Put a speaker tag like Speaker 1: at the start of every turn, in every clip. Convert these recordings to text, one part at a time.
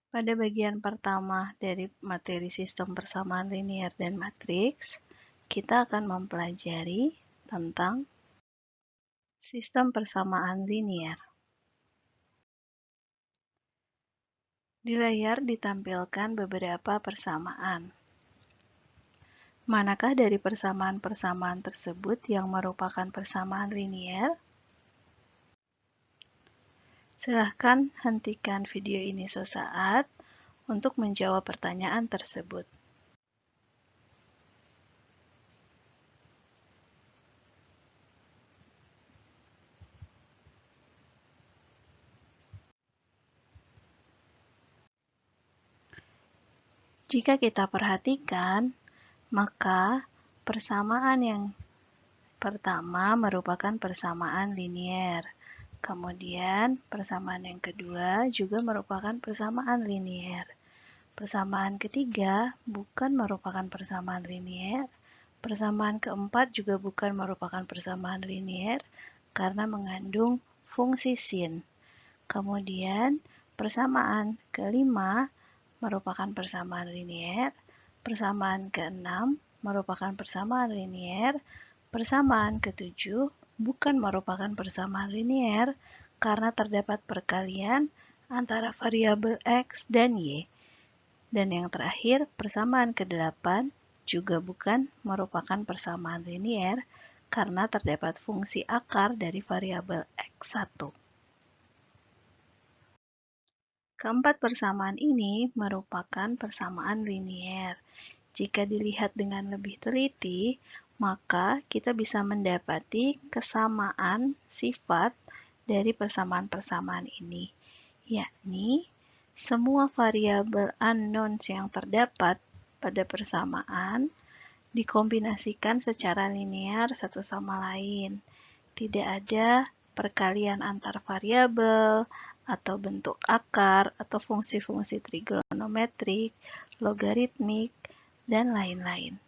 Speaker 1: Pada bagian pertama dari materi sistem persamaan linier dan matriks, kita akan mempelajari tentang sistem persamaan linier. Di layar ditampilkan beberapa persamaan. Manakah dari persamaan-persamaan tersebut yang merupakan persamaan linier? Silahkan hentikan video ini sesaat untuk menjawab pertanyaan tersebut. Jika kita perhatikan, maka persamaan yang pertama merupakan persamaan linier. Kemudian, persamaan yang kedua juga merupakan persamaan linier. Persamaan ketiga bukan merupakan persamaan linier. Persamaan keempat juga bukan merupakan persamaan linier karena mengandung fungsi sin. Kemudian, persamaan kelima merupakan persamaan linier. Persamaan keenam merupakan persamaan linier. Persamaan ketujuh bukan merupakan persamaan linier karena terdapat perkalian antara variabel X dan Y. Dan yang terakhir, persamaan ke-8 juga bukan merupakan persamaan linier karena terdapat fungsi akar dari variabel X1. Keempat persamaan ini merupakan persamaan linier. Jika dilihat dengan lebih teliti, maka kita bisa mendapati kesamaan sifat dari persamaan-persamaan ini, yakni semua variabel unknowns yang terdapat pada persamaan dikombinasikan secara linear satu sama lain. Tidak ada perkalian antar variabel, atau bentuk akar, atau fungsi-fungsi trigonometrik, logaritmik, dan lain-lain.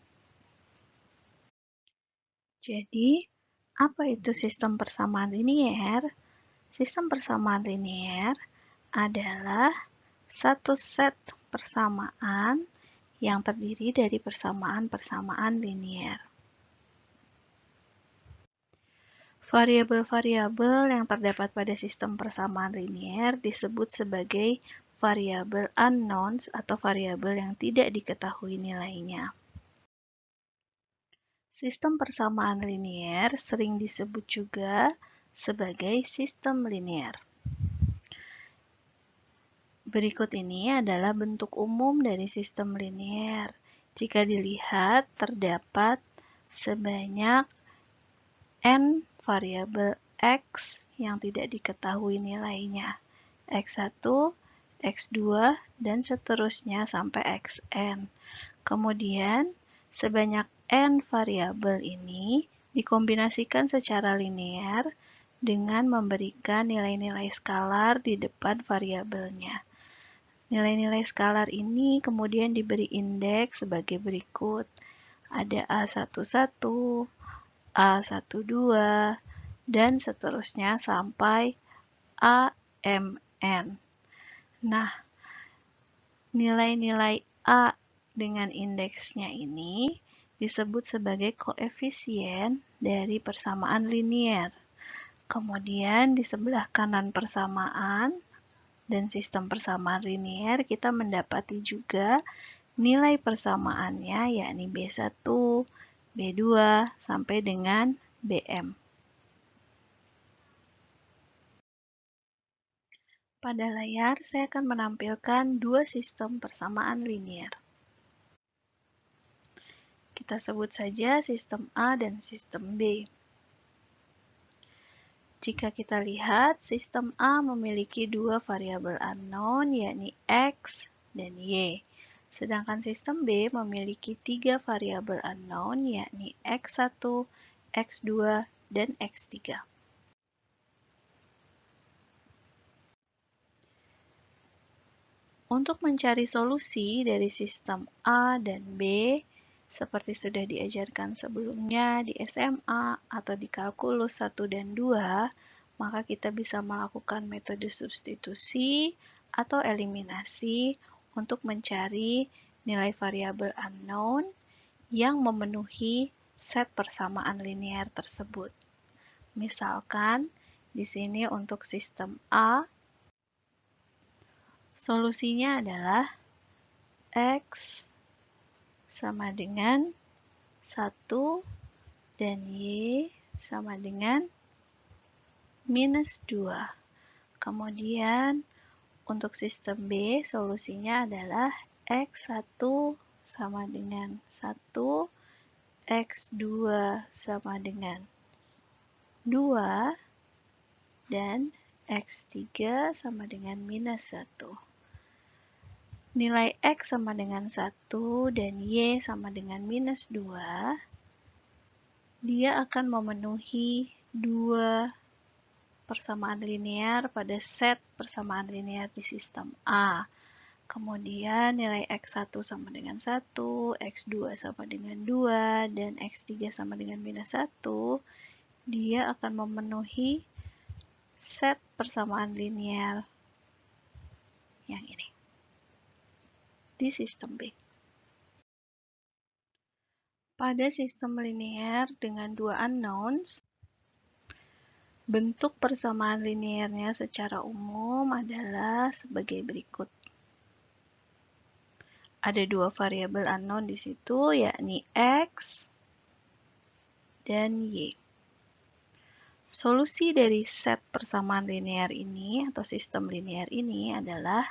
Speaker 1: Jadi, apa itu sistem persamaan linier? Sistem persamaan linier adalah satu set persamaan yang terdiri dari persamaan-persamaan linier. Variabel-variabel yang terdapat pada sistem persamaan linier disebut sebagai variabel unknowns atau variabel yang tidak diketahui nilainya. Sistem persamaan linier sering disebut juga sebagai sistem linier. Berikut ini adalah bentuk umum dari sistem linier. Jika dilihat, terdapat sebanyak n variabel X yang tidak diketahui nilainya. X1, X2, dan seterusnya sampai Xn. Kemudian, sebanyak n variabel ini dikombinasikan secara linear dengan memberikan nilai-nilai skalar di depan variabelnya. Nilai-nilai skalar ini kemudian diberi indeks sebagai berikut. Ada A11, A12, dan seterusnya sampai AMN. Nah, nilai-nilai A dengan indeksnya ini disebut sebagai koefisien dari persamaan linier. Kemudian di sebelah kanan persamaan dan sistem persamaan linier kita mendapati juga nilai persamaannya yakni B1, B2 sampai dengan BM. Pada layar saya akan menampilkan dua sistem persamaan linier. Kita sebut saja sistem A dan sistem B. Jika kita lihat, sistem A memiliki dua variabel unknown, yakni X dan Y. Sedangkan sistem B memiliki tiga variabel unknown, yakni X1, X2, dan X3. Untuk mencari solusi dari sistem A dan B, seperti sudah diajarkan sebelumnya di SMA atau di kalkulus 1 dan 2, maka kita bisa melakukan metode substitusi atau eliminasi untuk mencari nilai variabel unknown yang memenuhi set persamaan linear tersebut. Misalkan, di sini untuk sistem A, solusinya adalah X sama dengan 1 dan Y sama dengan minus 2. Kemudian untuk sistem B, solusinya adalah X1 sama dengan 1, X2 sama dengan 2, dan X3 sama dengan minus 1. Nilai X sama dengan 1 dan Y sama dengan minus 2, dia akan memenuhi 2 persamaan linear pada set persamaan linear di sistem A. Kemudian nilai X1 sama dengan 1, X2 sama dengan 2, dan X3 sama dengan minus 1, dia akan memenuhi set persamaan linear yang ini di sistem B. Pada sistem linear dengan 2 unknowns, bentuk persamaan linearnya secara umum adalah sebagai berikut. Ada 2 variabel unknown di situ, yakni X dan Y. Solusi dari set persamaan linear ini atau sistem linear ini adalah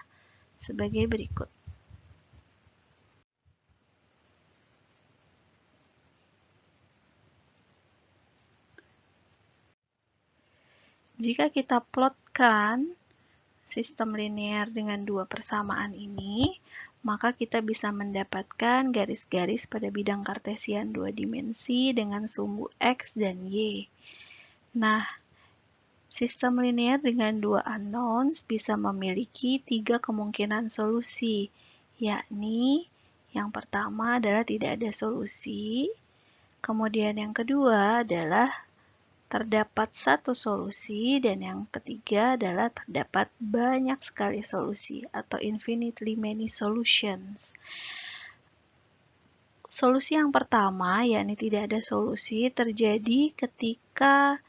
Speaker 1: sebagai berikut. Jika kita plotkan sistem linear dengan 2 persamaan ini, maka kita bisa mendapatkan garis-garis pada bidang kartesian 2 dimensi dengan sumbu X dan Y. Nah, sistem linear dengan 2 unknowns bisa memiliki 3 kemungkinan solusi, yakni yang pertama adalah tidak ada solusi, kemudian yang kedua adalah terdapat satu solusi, dan yang ketiga adalah terdapat banyak sekali solusi atau infinitely many solutions. Solusi yang pertama, yakni tidak ada solusi, terjadi ketika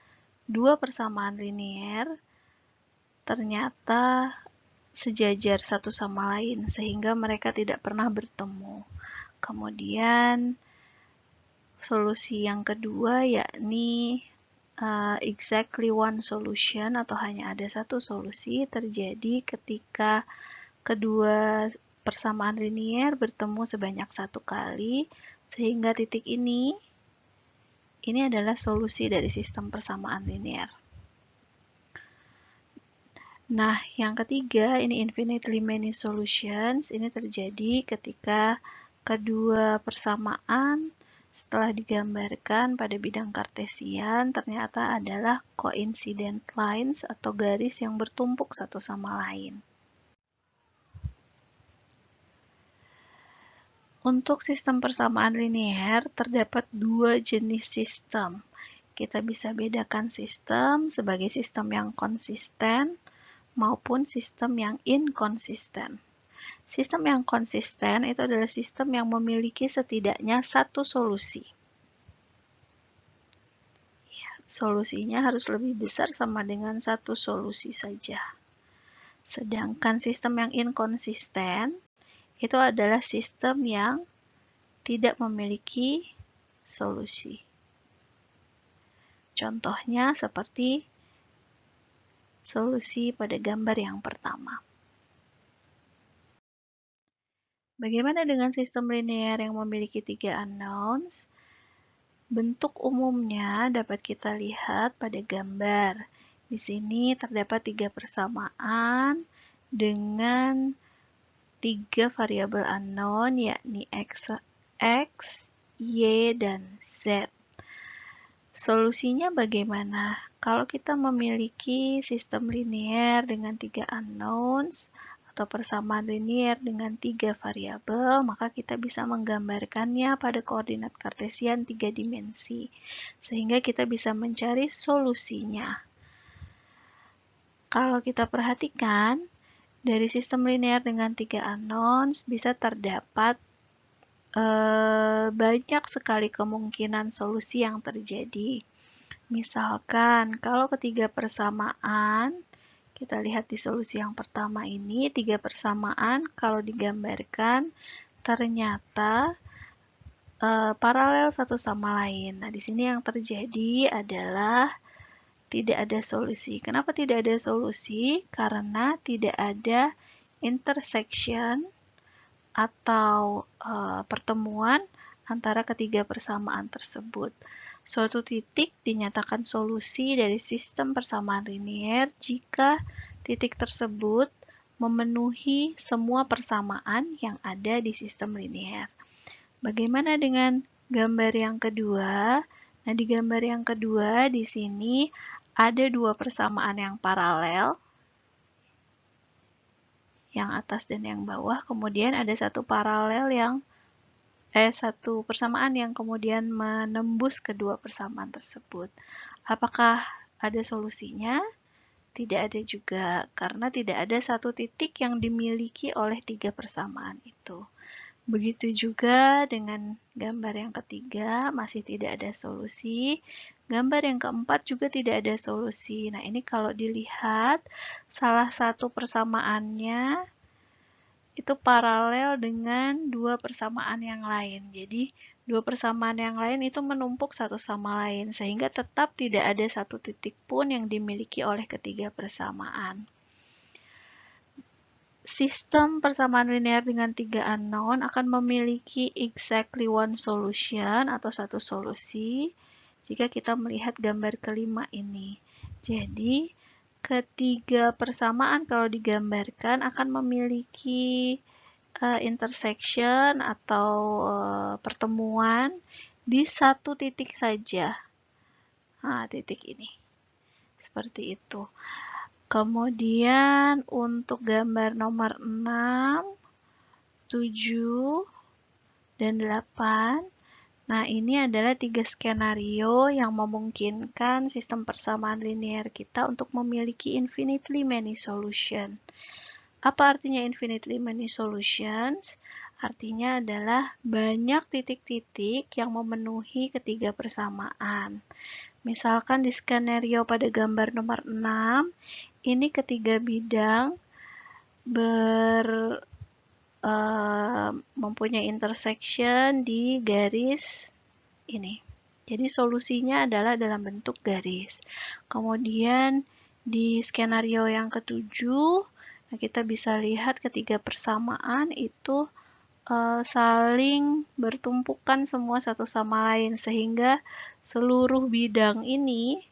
Speaker 1: 2 persamaan linear ternyata sejajar satu sama lain sehingga mereka tidak pernah bertemu. Kemudian solusi yang kedua yakni exactly one solution atau hanya ada satu solusi terjadi ketika kedua persamaan linear bertemu sebanyak satu kali sehingga titik ini adalah solusi dari sistem persamaan linear. Nah, yang ketiga ini infinitely many solutions, ini terjadi ketika kedua persamaan setelah digambarkan pada bidang kartesian ternyata adalah coincident lines atau garis yang bertumpuk satu sama lain. Untuk sistem persamaan linear terdapat 2 jenis sistem. Kita bisa bedakan sistem sebagai sistem yang konsisten maupun sistem yang inkonsisten. Sistem yang konsisten itu adalah sistem yang memiliki setidaknya satu solusi. Ya, solusinya harus lebih besar sama dengan satu solusi saja. Sedangkan sistem yang inkonsisten itu adalah sistem yang tidak memiliki solusi. Contohnya seperti solusi pada gambar yang pertama. Bagaimana dengan sistem linear yang memiliki 3 unknowns? Bentuk umumnya dapat kita lihat pada gambar. Di sini terdapat 3 persamaan dengan 3 variabel unknown, yakni X, Y, dan Z. Solusinya bagaimana? Kalau kita memiliki sistem linear dengan 3 unknowns, atau persamaan linear dengan 3 variabel, maka kita bisa menggambarkannya pada koordinat kartesian 3 dimensi, sehingga kita bisa mencari solusinya. Kalau kita perhatikan, Dari sistem linear dengan 3 unknowns bisa terdapat banyak sekali kemungkinan solusi yang terjadi. Misalkan kalau ketiga persamaan, kita lihat di solusi yang pertama ini, 3 persamaan kalau digambarkan ternyata paralel satu sama lain. Nah, di sini yang terjadi adalah tidak ada solusi. Kenapa tidak ada solusi? Karena tidak ada intersection atau pertemuan antara ketiga persamaan tersebut. Suatu titik dinyatakan solusi dari sistem persamaan linear jika titik tersebut memenuhi semua persamaan yang ada di sistem linear. Bagaimana dengan gambar yang kedua? Nah, di gambar yang kedua di sini ada dua persamaan yang paralel, yang atas dan yang bawah, kemudian ada satu persamaan yang kemudian menembus kedua persamaan tersebut. Apakah ada solusinya? Tidak ada juga, karena tidak ada satu titik yang dimiliki oleh tiga persamaan itu. Begitu juga dengan gambar yang ketiga, masih tidak ada solusi. Gambar yang keempat juga tidak ada solusi. Nah, ini kalau dilihat, salah satu persamaannya itu paralel dengan dua persamaan yang lain. Jadi, dua persamaan yang lain itu menumpuk satu sama lain, sehingga tetap tidak ada satu titik pun yang dimiliki oleh ketiga persamaan. Sistem persamaan linear dengan 3 unknown akan memiliki exactly one solution atau satu solusi jika kita melihat gambar kelima ini. Jadi, ketiga persamaan kalau digambarkan akan memiliki intersection atau pertemuan di satu titik saja. Nah, titik ini. Seperti itu. Kemudian untuk gambar nomor 6, 7, dan 8, nah ini adalah 3 skenario yang memungkinkan sistem persamaan linear kita untuk memiliki infinitely many solution. Apa artinya infinitely many solutions? Artinya adalah banyak titik-titik yang memenuhi ketiga persamaan. Misalkan di skenario pada gambar nomor 6, ini ketiga bidang mempunyai intersection di garis ini. Jadi solusinya adalah dalam bentuk garis. Kemudian di skenario yang ketujuh, nah kita bisa lihat ketiga persamaan itu saling bertumpukan semua satu sama lain, sehingga seluruh bidang ini,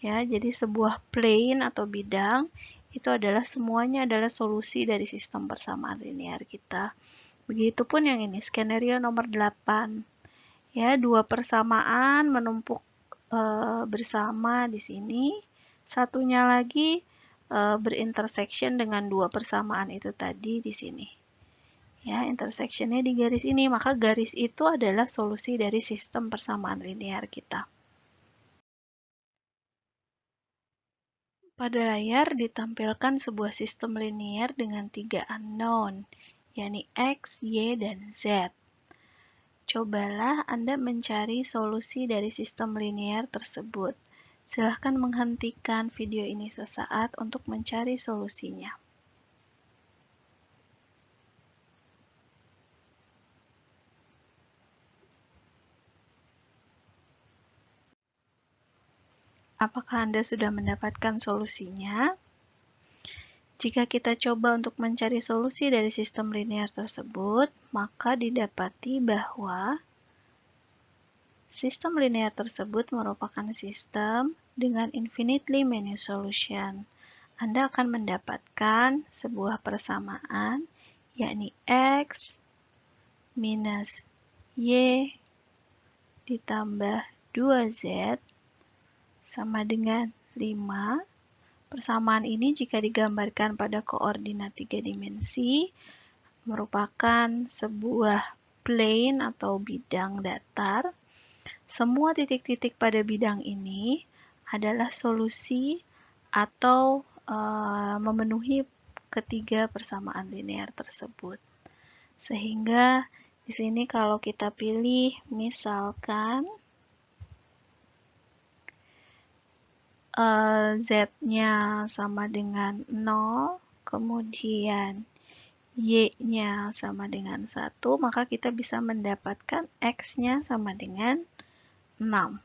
Speaker 1: ya, jadi sebuah plane atau bidang, itu adalah semuanya adalah solusi dari sistem persamaan linear kita. Begitupun yang ini, skenario nomor 8. Ya, dua persamaan menumpuk bersama di sini. Satunya lagi berintersection dengan dua persamaan itu tadi di sini. Ya, intersectionnya di garis ini, maka garis itu adalah solusi dari sistem persamaan linear kita. Pada layar ditampilkan sebuah sistem linear dengan 3 unknown, yakni X, Y, dan Z. Cobalah Anda mencari solusi dari sistem linear tersebut. Silahkan menghentikan video ini sesaat untuk mencari solusinya. Apakah Anda sudah mendapatkan solusinya? Jika kita coba untuk mencari solusi dari sistem linear tersebut, maka didapati bahwa sistem linear tersebut merupakan sistem dengan infinitely many solution. Anda akan mendapatkan sebuah persamaan, yakni X minus Y ditambah 2Z sama dengan 5. Persamaan ini jika digambarkan pada koordinat 3 dimensi merupakan sebuah plane atau bidang datar. Semua titik-titik pada bidang ini adalah solusi atau memenuhi ketiga persamaan linear tersebut. Sehingga di sini kalau kita pilih misalkan Z-nya sama dengan 0, kemudian Y-nya sama dengan 1, maka kita bisa mendapatkan X-nya sama dengan 6.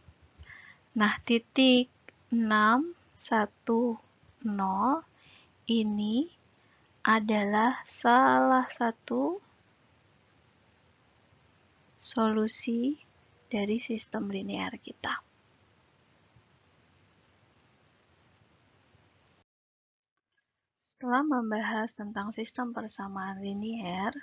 Speaker 1: Nah, titik 6, 1, 0 ini adalah salah satu solusi dari sistem linear kita. Setelah membahas tentang sistem persamaan linear,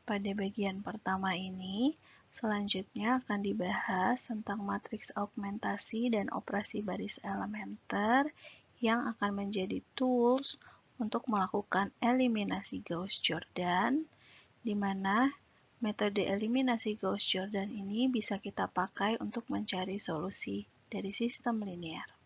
Speaker 1: pada bagian pertama ini, selanjutnya akan dibahas tentang matriks augmentasi dan operasi baris elementer yang akan menjadi tools untuk melakukan eliminasi Gauss-Jordan, di mana metode eliminasi Gauss-Jordan ini bisa kita pakai untuk mencari solusi dari sistem linear.